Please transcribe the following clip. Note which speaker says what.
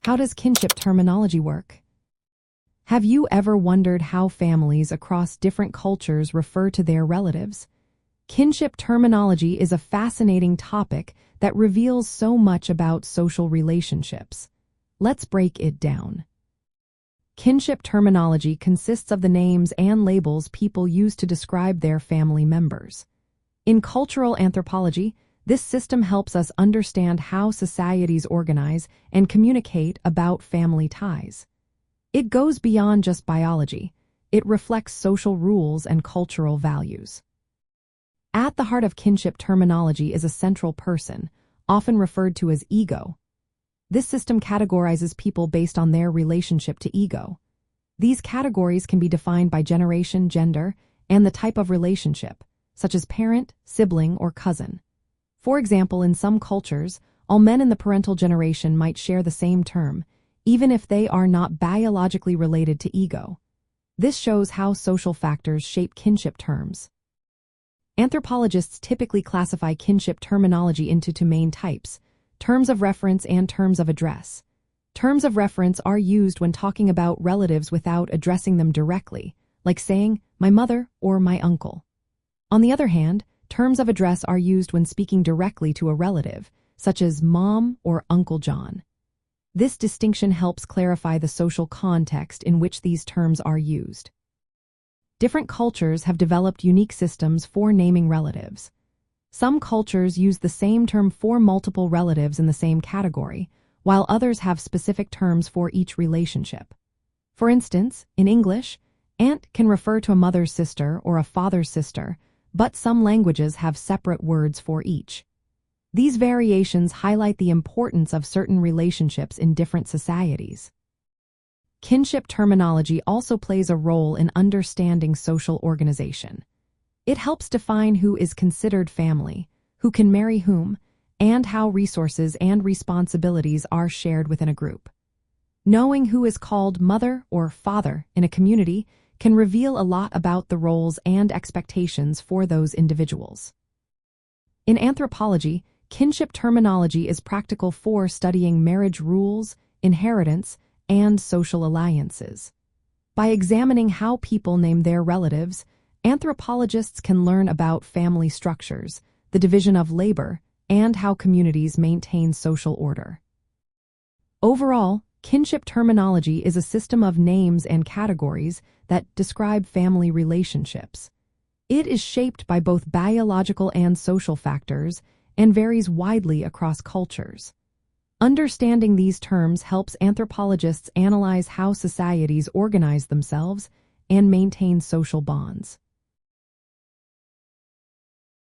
Speaker 1: How does kinship terminology work? Have you ever wondered how families across different cultures refer to their relatives? Kinship terminology is a fascinating topic that reveals so much about social relationships. Let's break it down. Kinship terminology consists of the names and labels people use to describe their family members. In cultural anthropology, this system helps us understand how societies organize and communicate about family ties. It goes beyond just biology. It reflects social rules and cultural values. At the heart of kinship terminology is a central person, often referred to as ego. This system categorizes people based on their relationship to ego. These categories can be defined by generation, gender, and the type of relationship, such as parent, sibling, or cousin. For example, in some cultures, all men in the parental generation might share the same term, even if they are not biologically related to ego. This shows how social factors shape kinship terms. Anthropologists typically classify kinship terminology into two main types: terms of reference and terms of address. Terms of reference are used when talking about relatives without addressing them directly, like saying, "my mother" or "my uncle." On the other hand, terms of address are used when speaking directly to a relative, such as "Mom" or "Uncle John." This distinction helps clarify the social context in which these terms are used. Different cultures have developed unique systems for naming relatives. Some cultures use the same term for multiple relatives in the same category, while others have specific terms for each relationship. For instance, in English, aunt can refer to a mother's sister or a father's sister, but some languages have separate words for each. These variations highlight the importance of certain relationships in different societies. Kinship terminology also plays a role in understanding social organization. It helps define who is considered family, who can marry whom, and how resources and responsibilities are shared within a group. Knowing who is called mother or father in a community can reveal a lot about the roles and expectations for those individuals. In anthropology, kinship terminology is practical for studying marriage rules, inheritance, and social alliances. By examining how people name their relatives, anthropologists can learn about family structures, the division of labor, and how communities maintain social order. Overall, kinship terminology is a system of names and categories that describe family relationships. It is shaped by both biological and social factors and varies widely across cultures. Understanding these terms helps anthropologists analyze how societies organize themselves and maintain social bonds.